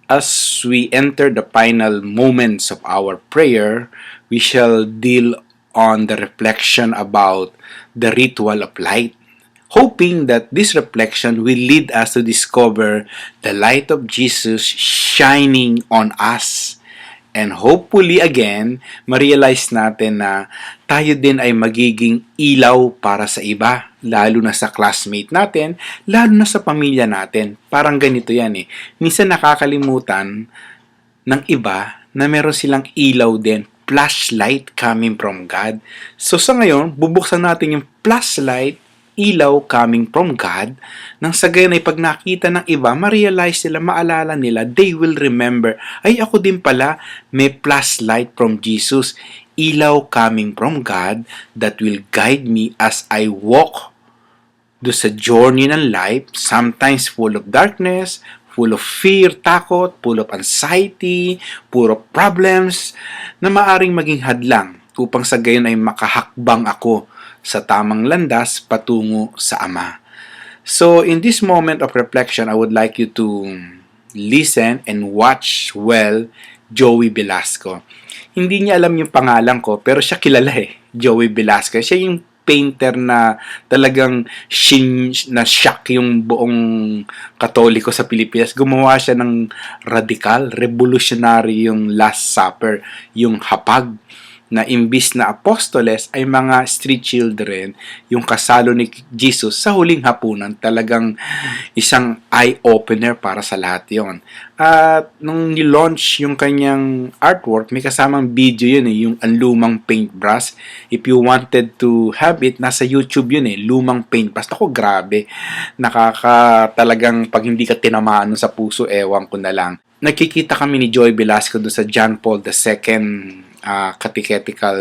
As we enter the final moments of our prayer, we shall deal on the reflection about the ritual of light, hoping that this reflection will lead us to discover the light of Jesus shining on us. And hopefully again, ma-realize natin na tayo din ay magiging ilaw para sa iba, lalo na sa classmate natin, lalo na sa pamilya natin. Parang ganito yan eh. Minsan nakakalimutan ng iba na meron silang ilaw din, flashlight coming from God. So sa ngayon, bubuksan natin yung flashlight, ilaw coming from God, nang sa gayon ay pag nakita ng iba, ma-realize nila, maalala nila, they will remember, ay ako din pala, may flashlight from Jesus, ilaw coming from God that will guide me as I walk do sa journey ng life, sometimes full of darkness, full of fear, takot, full of anxiety, full of problems, na maaring maging hadlang upang sa gayon ay makahakbang ako sa tamang landas patungo sa Ama. So, in this moment of reflection, I would like you to listen and watch well Joey Velasco. Hindi niya alam yung pangalan ko, pero siya kilala Joey Velasco. Siya yung painter na talagang na-shock yung buong Katoliko sa Pilipinas. Gumawa siya ng radical, revolutionary yung Last Supper, yung hapag, na imbis na apostoles ay mga street children, yung kasalo ni Jesus sa huling hapunan. Talagang isang eye-opener para sa lahat yon. At nung nilaunch yung kanyang artwork, may kasamang video yun yung lumang paintbrush. If you wanted to have it, nasa YouTube yun lumang paintbrush. Ako, grabe. Talagang pag hindi ka tinamaan sa puso, ewan ko na lang. Nakikita kami ni Joey Velasco doon sa John Paul II catechetical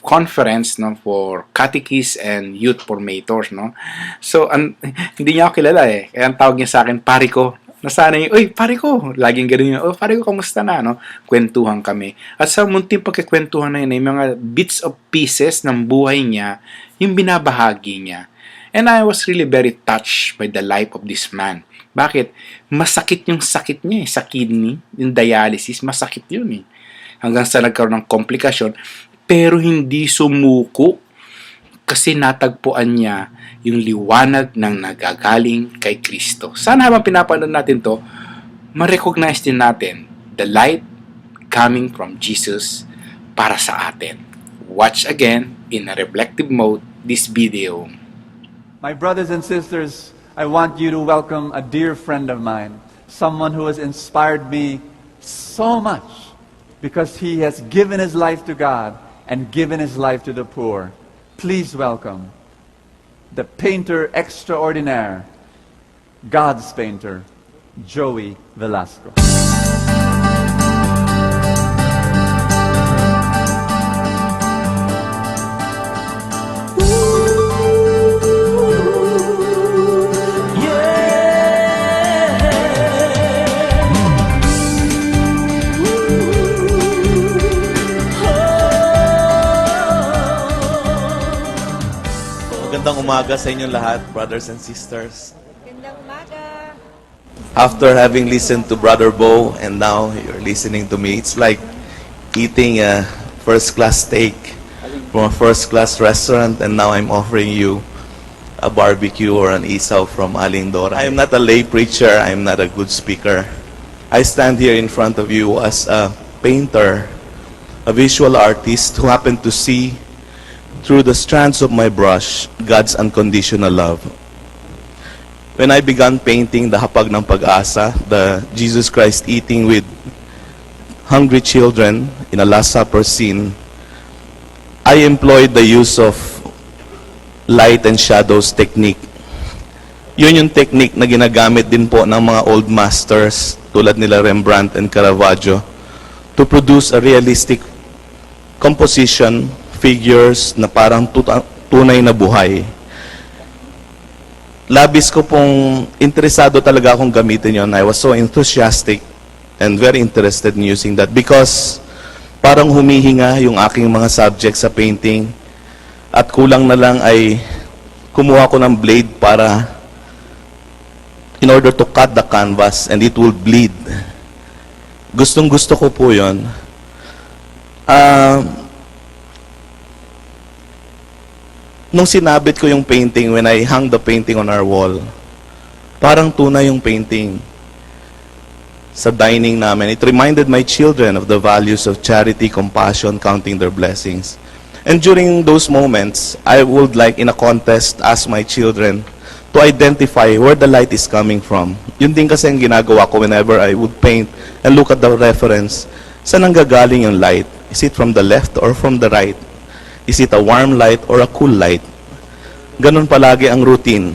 conference for catechists and youth formators, So hindi niya ako kilala kaya ang tawag niya sa akin pare ko. Nasanay, oy pare ko, laging ganoon yun. Oh pare ko, kamusta na, Kwentuhan kami. At sa munting pagkikwentuhan na yun, mga bits of pieces ng buhay niya yung binabahagi niya. And I was really very touched by the life of this man. Bakit? Masakit yung sakit niya sa kidney, yung dialysis, masakit yun hanggang sa nagkaroon ng komplikasyon, pero hindi sumuko kasi natagpuan niya yung liwanag ng nagagaling kay Kristo. Sana habang pinapanood natin to, ma-recognize din natin the light coming from Jesus para sa atin. Watch again in a reflective mode this video. My brothers and sisters, I want you to welcome a dear friend of mine, someone who has inspired me so much, because he has given his life to God and given his life to the poor. Please welcome the painter extraordinaire, God's painter, Joey Velasco. Magandang umaga sa inyong lahat, brothers and sisters. Magandang umaga. After having listened to Brother Bo and now you're listening to me, it's like eating a first-class steak from a first-class restaurant, and now I'm offering you a barbecue or an isaw from Aling Dora. I am not a lay preacher. I am not a good speaker. I stand here in front of you as a painter, a visual artist who happened to see through the strands of my brush, God's unconditional love. When I began painting the Hapag ng Pag-asa, the Jesus Christ eating with hungry children in a Last Supper scene, I employed the use of light and shadows technique. Yun yung technique na ginagamit din po ng mga old masters tulad nila Rembrandt and Caravaggio to produce a realistic composition, figures na parang tunay na buhay. Labis ko pong interesado talaga akong gamitin yon. I was so enthusiastic and very interested in using that because parang humihinga yung aking mga subjects sa painting at kulang na lang ay kumuha ko ng blade para in order to cut the canvas and it will bleed. Gustong-gusto ko po yun. Ah, nung sinabit ko yung painting, when I hung the painting on our wall, parang tunay yung painting sa dining namin. It reminded my children of the values of charity, compassion, counting their blessings. And during those moments, I would like in a contest ask my children to identify where the light is coming from. Yun din kasi ang ginagawa ko whenever I would paint and look at the reference. Saan nanggagaling yung light? Is it from the left or from the right? Is it a warm light or a cool light? Ganun palagi ang routine.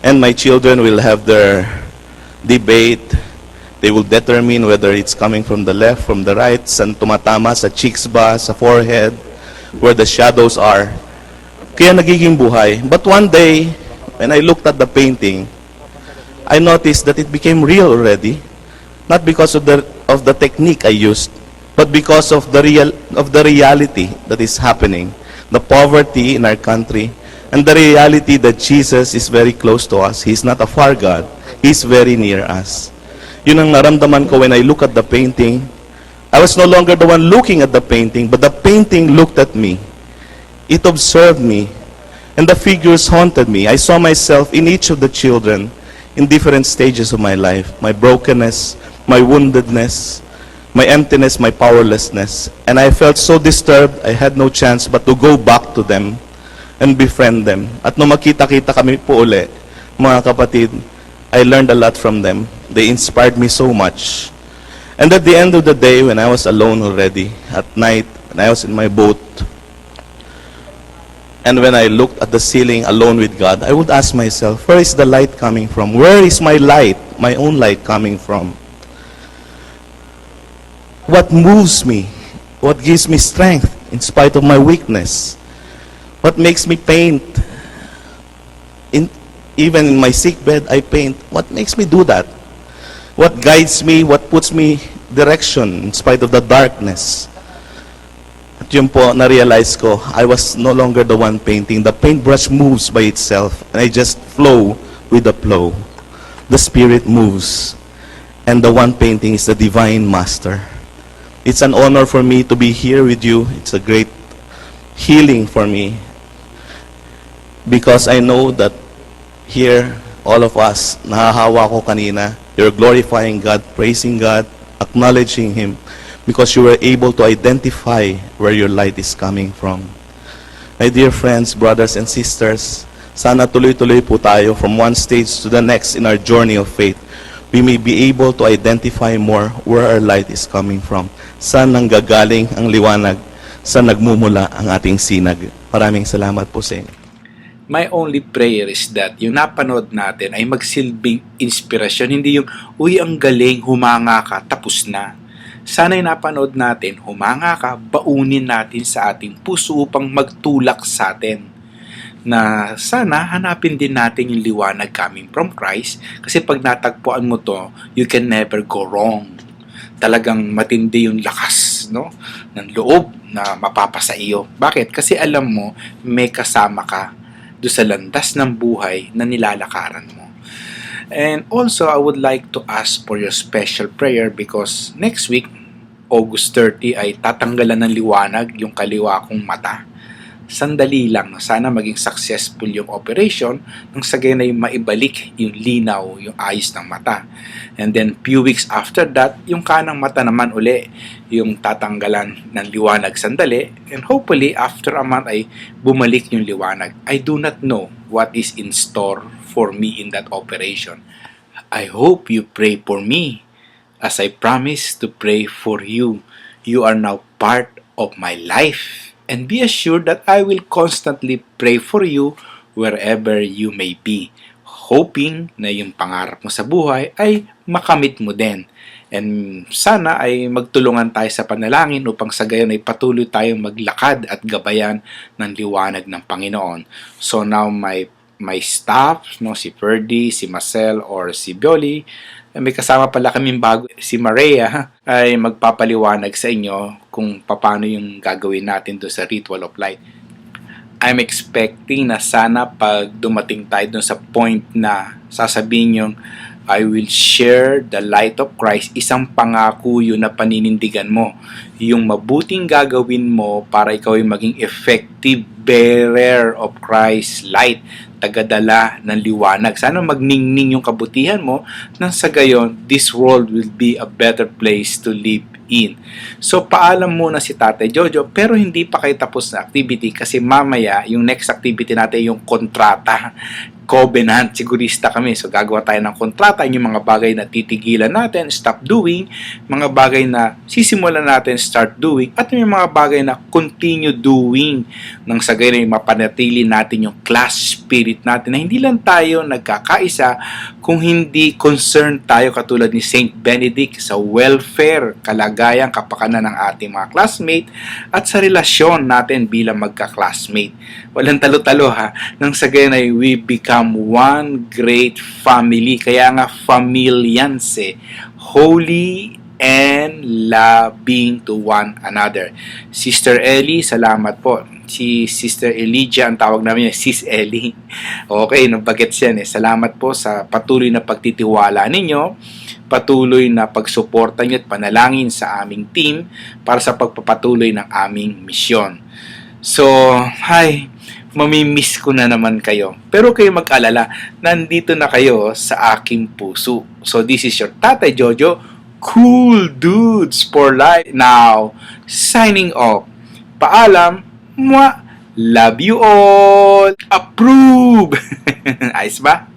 And my children will have their debate. They will determine whether it's coming from the left, from the right, saan tumatama, sa cheeks ba, sa forehead, where the shadows are. Kaya nagiging buhay. But one day, when I looked at the painting, I noticed that it became real already. Not because of the technique I used, but because of the reality that is happening. The poverty in our country, and the reality that Jesus is very close to us. He's not a far God. He's very near us. Yun ang naramdaman ko when I look at the painting. I was no longer the one looking at the painting, but the painting looked at me. It observed me, and the figures haunted me. I saw myself in each of the children in different stages of my life. My brokenness, my woundedness, my emptiness, my powerlessness. And I felt so disturbed, I had no chance but to go back to them and befriend them. At nung makita-kita kami po uli, mga kapatid, I learned a lot from them. They inspired me so much. And at the end of the day, when I was alone already, at night, when I was in my boat, and when I looked at the ceiling alone with God, I would ask myself, where is the light coming from? Where is my light, my own light coming from? What moves me? What gives me strength in spite of my weakness? What makes me paint? Even in my sick bed, I paint. What makes me do that? What guides me? What puts me direction in spite of the darkness? At yun po, na-realize ko, I was no longer the one painting. The paintbrush moves by itself, and I just flow with the flow. The Spirit moves, and the one painting is the Divine Master. It's an honor for me to be here with you. It's a great healing for me, because I know that here, all of us, nahahawa ko kanina, you're glorifying God, praising God, acknowledging Him, because you were able to identify where your light is coming from. My dear friends, brothers and sisters, sana tuloy-tuloy po tayo from one stage to the next in our journey of faith. We may be able to identify more where our light is coming from. Saan nanggagaling ang liwanag, saan nagmumula ang ating sinag. Maraming salamat po sa inyo. My only prayer is that yung napanood natin ay magsilbing inspirasyon, hindi yung, uy, ang galing, humanga ka, tapos na. Sana'y napanood natin, humanga ka, baunin natin sa ating puso upang magtulak sa atin. Na sana hanapin din natin yung liwanag coming from Christ, kasi pag natagpuan mo to, you can never go wrong. Talagang matindi yung lakas, no, ng loob na mapapasa iyo. Bakit? Kasi alam mo, may kasama ka do sa landas ng buhay na nilalakaran mo. And also, I would like to ask for your special prayer because next week, August 30, ay tatanggalan ng liwanag yung kaliwa kong mata. Sandali lang, sana maging successful yung operation nang sa ganay maibalik yung linaw, yung ayos ng mata. And then, few weeks after that, yung kanang mata naman uli, yung tatanggalan ng liwanag sandali. And hopefully, after a month ay bumalik yung liwanag. I do not know what is in store for me in that operation. I hope you pray for me as I promise to pray for you. You are now part of my life. And be assured that I will constantly pray for you wherever you may be, hoping na yung pangarap mo sa buhay ay makamit mo din. And sana ay magtulungan tayo sa panalangin upang sa gayon ay patuloy tayong maglakad at gabayan ng liwanag ng Panginoon. So now my staff, no, si Ferdy, si Marcel, or si Bioli, may kasama pala kaming bago, si Maria, ay magpapaliwanag sa inyo kung paano yung gagawin natin do sa Ritual of Light. I'm expecting na sana pag dumating tayo dun sa point na sasabihin yung I will share the light of Christ. Isang pangako yun na paninindigan mo. Yung mabuting gagawin mo para ikaw ay maging effective bearer of Christ's light, tagadala ng liwanag. Sana magningning yung kabutihan mo nang sa gayon, this world will be a better place to live in. So, paalam muna si Tatay Jojo, pero hindi pa kayo tapos na activity kasi mamaya, yung next activity natin yung kontrata. Covenant, sigurista kami. So, gagawa tayo ng kontrata, yung mga bagay na titigilan natin, stop doing, mga bagay na sisimulan natin, start doing, at yung mga bagay na continue doing nang sa gayon ay mapanatili natin yung class spirit natin na hindi lang tayo nagkakaisa kung hindi concerned tayo katulad ni Saint Benedict sa welfare, kalagayan, kapakanan ng ating mga classmate at sa relasyon natin bilang magka-classmate. Walang talo-talo ha. Nang sa gayon ay we become one great family. Kaya nga familyanse, holy and loving to one another. Sister Ellie, salamat po. Si Sister Elijah, ang tawag namin niya, Sis Ellie. Okay, nabagets yan eh. Salamat po sa patuloy na pagtitiwala ninyo, patuloy na pagsuporta nyo at panalangin sa aming team para sa pagpapatuloy ng aming misyon. So, hi, mamimiss ko na naman kayo. Pero kayo mag-alala, nandito na kayo sa aking puso. So, this is your Tatay Jojo, Cool Dudes for Life. Now, signing off. Paalam, mwah, love you all, approve. Ayos ba?